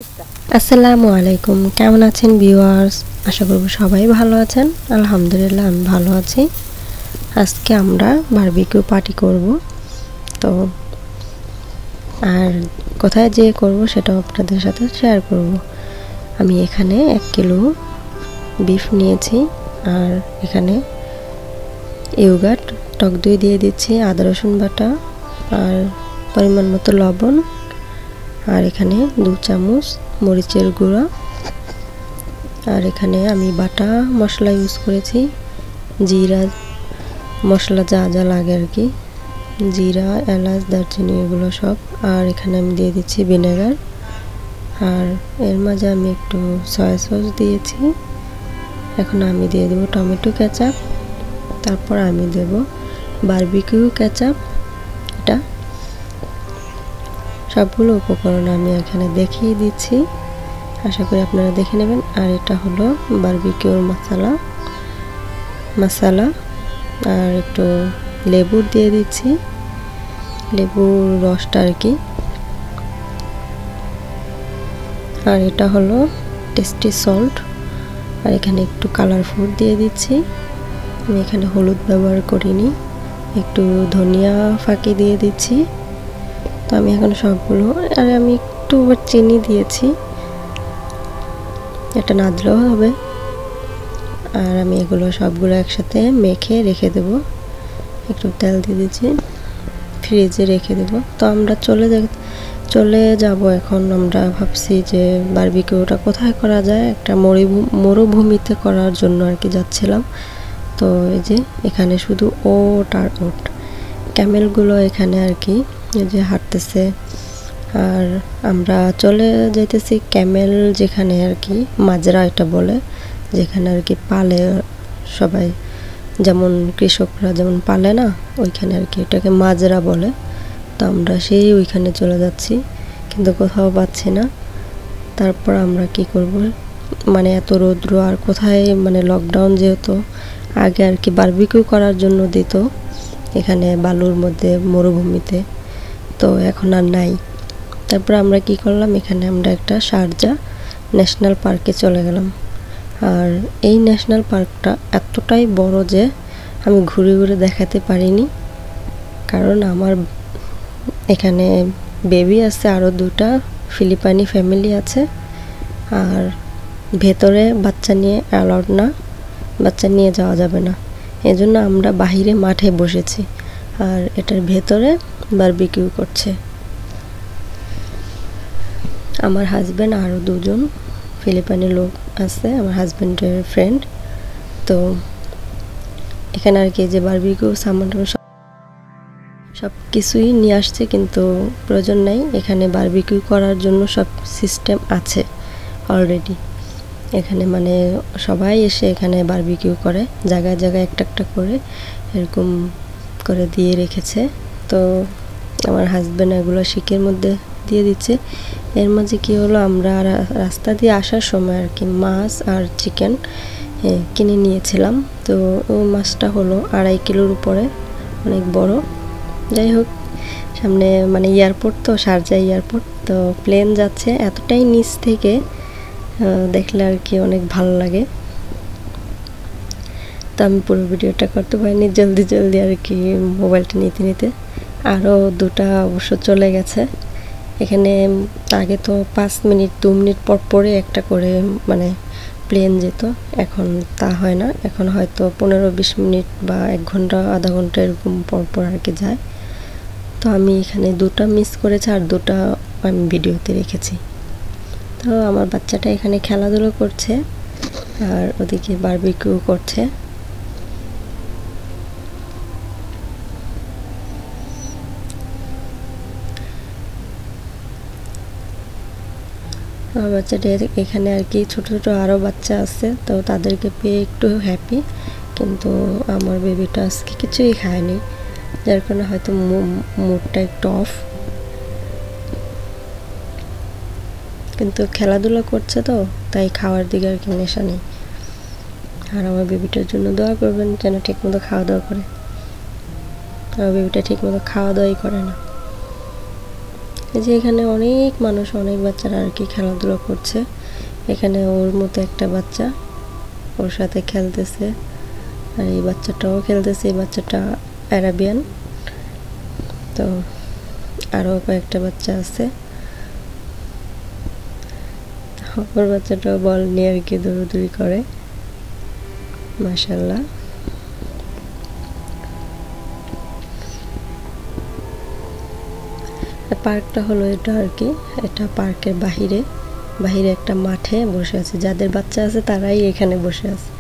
আসসালামু আলাইকুম, কেমন আছেন ভিউয়ার্স? আশা করব সবাই ভালো আছেন। আলহামদুলিল্লাহ আমি ভালো আছি। আজকে আমরা বারবিকিউ পার্টি করব। তো আর কোথায় যেয়ে করব সেটাও আপনাদের সাথে শেয়ার করব। আমি এখানে 1 কিলো বিফ নিয়েছি, আর এখানে ইয়োগার্ট, টক দই দিয়ে দিচ্ছি, আদা রসুন বাটা, আর পরিমাণ মতো লবণ, আর এখানে 2 চামচ মরিচের গুঁড়া, আর এখানে আমি বাটা মশলা ইউজ করেছি, জিরা মশলা যা যা লাগে আর কি, জিরা, এলাচ, দারচিনি এগুলো সব। আর এখানে আমি দিয়ে দিচ্ছি ভিনেগার, আর এর মাঝে আমি একটু সয়া সস দিয়েছি। এখন আমি দিয়ে দেব টমেটো কেচাপ, তারপর আমি দেব বারবিকিউ কেচাপ। এটা সবগুলো উপকরণ আমি এখানে দেখিয়ে দিচ্ছি, আশা করি আপনারা দেখে নেবেন। আর এটা হলো বারবিকিউর মশলা, আর একটু লেবু দিয়ে দিচ্ছি, লেবুর রসটা আর কি। আর এটা হলো টেস্টি সল্ট, আর এখানে একটু কালার ফুড দিয়ে দিচ্ছি। আমি এখানে হলুদ ব্যবহার করিনি, একটু ধনিয়া ফাঁকি দিয়ে দিচ্ছি। তো আমি এখন সবগুলো, আর আমি একটু চিনি দিয়েছি, এটা না দিলেও হবে। আর আমি এগুলো সবগুলো একসাথে মেখে রেখে দেব। একটু তেল দিয়ে দিচ্ছি, ফ্রিজে রেখে দেব। তো আমরা চলে যাব এখন। আমরা ভাবছি যে বারবিকিউটা কোথায় করা যায়, একটা মরুভূমিতে করার জন্য আর কি যাচ্ছিলাম। তো এই যে এখানে শুধু ওট আর ওট, ক্যামেলগুলো এখানে আর কি এই যে হাঁটতেছে। আর আমরা চলে যাইতেছি ক্যামেল যেখানে আর কি মাজরা এটা বলে, যেখানে আর কি পালে সবাই, যেমন কৃষকরা যেমন পালে না, ওইখানে আর কি এটাকে মাজরা বলে। তো আমরা ওইখানে চলে যাচ্ছি, কিন্তু কোথাও পাচ্ছি না। তারপর আমরা কি করব, মানে এত রৌদ্র, আর কোথায়, মানে লকডাউন যেহেতু, আগে আর কি বারবিকিউ করার জন্য দিত এখানে বালুর মধ্যে মরুভূমিতে, তো এখন আর নাই। তারপর আমরা কি করলাম, এখানে আমরা একটা শারজা ন্যাশনাল পার্কে চলে গেলাম। আর এই ন্যাশনাল পার্কটা এতটাই বড় যে আমি ঘুরে ঘুরে দেখাতে পারিনি, কারণ আমার এখানে বেবি আছে, আরও 2টা ফিলিপাইনি ফ্যামিলি আছে। আর ভেতরে বাচ্চা নিয়ে অ্যালাউড না, বাচ্চা নিয়ে যাওয়া যাবে না, এজন্য আমরা বাহিরে মাঠে বসেছি। আর এটার ভেতরে বারবিকিউ করছে আমার হাজব্যান্ড, আরও 2জন ফিলিপাইনি লোক আছে, আমার হাজব্যান্ডের ফ্রেন্ড। তো এখানে আর কি যে বারবিকিউ সামান সব কিছুই নিয়ে আসছে, কিন্তু প্রয়োজন নাই। এখানে বারবিকিউ করার জন্য সব সিস্টেম আছে অলরেডি। এখানে মানে সবাই এসে এখানে বারবিকিউ করে, জায়গায় জায়গায় একটা একটা করে এরকম করে দিয়ে রেখেছে। তো আমার হাজব্যান্ড এগুলো শিকের মধ্যে দিয়ে দিচ্ছে। এর মাঝে কি হলো, আমরা রাস্তা দিয়ে আসার সময় আর কি মাছ আর চিকেন কিনে নিয়েছিলাম। তো ওই মাছটা হলো 2.5 কিলোর উপরে, অনেক বড়। যাই হোক, সামনে মানে এয়ারপোর্ট, তো শারজা এয়ারপোর্ট, তো প্লেন যাচ্ছে এতটাই নিচ থেকে, দেখলে আর কি অনেক ভালো লাগে। তো আমি পুরো ভিডিওটা করতে পারিনি, জলদি আর কি মোবাইলটা নিতে আরও 2টা অবশ্য চলে গেছে। এখানে আগে তো 5 মিনিট 2 মিনিট পরে একটা করে মানে প্লেন যেত, এখন তা হয় না, এখন হয়তো 15-20 মিনিট বা 1 ঘন্টা আধা ঘন্টা এরকম পর আর কি যায়। তো আমি এখানে 2টা মিস করেছি, আর 2টা আমি ভিডিওতে রেখেছি। তো আমার বাচ্চাটা এখানে খেলাধুলো করছে, আর ওদিকে বারবিকিউ করছে। আমার বাচ্চাটা এখানে আর কি ছোট আরও বাচ্চা আছে, তো তাদেরকে পেয়ে একটু হ্যাপি। কিন্তু আমার বেবিটা আজকে কিছুই খায়নি, যার কারণে হয়তো মুডটা একটু অফ, কিন্তু খেলাধুলা করছে তো তাই খাওয়ার দিকে আর কি নেশা নেই। আর আমার বেবিটার জন্য দোয়া করবেন যেন ঠিকমতো খাওয়া দাওয়া করে। আমার বেবিটা ঠিকমতো খাওয়া দাওয়াই করে না, এই যে এখানে অনেক মানুষ, অনেক বাচ্চারা আর কি খেলাধুলা করছে। এখানে ওর মতো একটা বাচ্চা ওর সাথে খেলতেছে, আর এই বাচ্চাটাও খেলতেছে। এই বাচ্চাটা আরাবিয়ান। তো আরও কয়েকটা বাচ্চা আছে। ওর বাচ্চাটাও বল নিয়ে আর কি দৌড়াদৌড়ি করে, মাশাআল্লাহ। পার্কটা হলো এটা আর কি, এটা পার্কের বাহিরে একটা মাঠে বসে আছে। যাদের বাচ্চা আছে তারাই এখানে বসে আছে,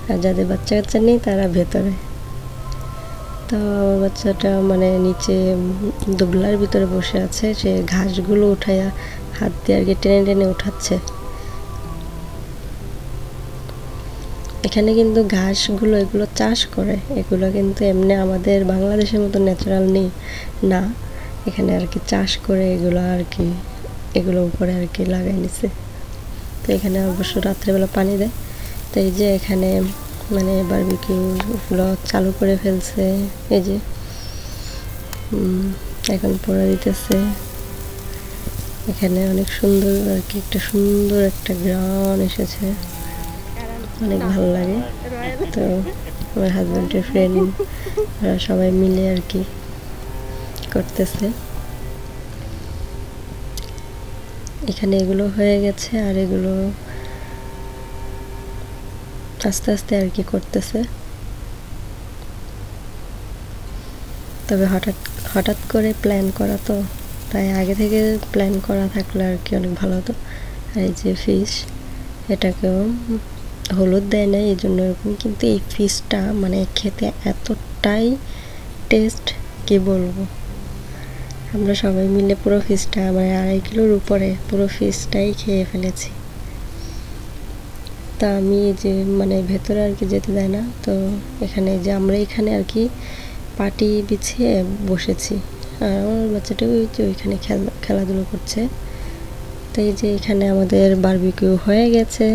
আর যাদের বাচ্চা কাচ্চা নেই তারা ভেতরে। তো আমার বাচ্চাটা মানে নিচে দুবলার ভিতরে বসে আছে, সে ঘাসগুলো উঠাইয়া হাত দিয়ে আর কি টেনে টেনে উঠাচ্ছে। এখানে কিন্তু ঘাসগুলো এগুলো চাষ করে, এগুলো কিন্তু এমনি আমাদের বাংলাদেশের মতো ন্যাচারাল নেই না, এখানে আর কি চাষ করে এগুলো আর কি, এগুলো উপরে আর কি লাগাই নিছে। তো এখানে অবশ্য রাত্রেবেলা পানি দেয়। তো এই যে এখানে মানে বারবিকিউগুলো চালু করে ফেলছে, এই যে এখন পড়া দিতেছে। এখানে অনেক সুন্দর আর কি, একটা সুন্দর একটা গ্রাউন্ড এসেছে, অনেক ভালো লাগে। তো আমার হাজব্যান্ডের ফ্রেন্ড সবাই মিলে আর কি করতেছে। এখানে এগুলো হয়ে গেছে, আর এগুলো আস্তে আস্তে আর কি করতেছে। তবে হঠাৎ করে প্ল্যান করা, তো তাই আগে থেকে প্ল্যান করা থাকলে আর কি অনেক ভালো হতো। আর এই যে ফিশ, এটাকেও হলুদ দেয় না এই জন্য এরকম, কিন্তু এই ফিশটা মানে খেতে এতটাই টেস্ট কি বলবো। আমরা সবাই মিলে পুরো ফিশটা মানে 2.5 কিলোর উপরে পুরো ফিশটাই খেয়ে ফেলেছি। তা আমি যে মানে ভেতরে আর কি যেতে দেয় না, তো এখানে যে আমরা এখানে আর কি পাটি বিছিয়ে বসেছি, আর আমার বাচ্চাটা ওইখানে খেলাধুলো করছে। তো এই যে এখানে আমাদের বারবিকিউ হয়ে গেছে।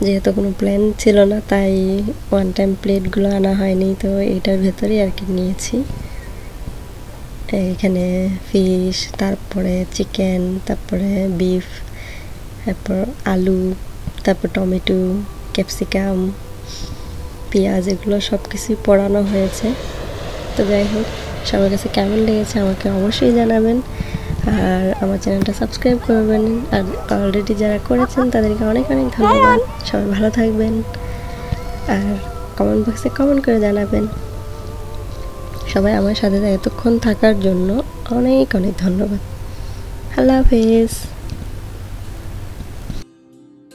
যেহেতু কোনো প্ল্যান ছিল না তাই ওয়ান টাইম প্লেটগুলো আনা হয়নি, তো এটার ভেতরেই আর কি নিয়েছি। এখানে ফিশ, তারপরে চিকেন, তারপরে বিফ, তারপর আলু, তারপর টমেটো, ক্যাপসিকাম, পেঁয়াজ, এগুলো সব কিছুই পোড়ানো হয়েছে। তো যাই হোক, সবার কাছে কেমন লেগেছে আমাকে অবশ্যই জানাবেন, আর আমার চ্যানেলটা সাবস্ক্রাইব করবেন। আর অলরেডি যারা করেছেন তাদেরকে অনেক অনেক ধন্যবাদ। সবাই ভালো থাকবেন, আর কমেন্ট বক্সে কমেন্ট করে জানাবেন। সবাই আমার সাথে এতক্ষণ থাকার জন্য অনেক অনেক ধন্যবাদ। আল্লাহ হাফেজ।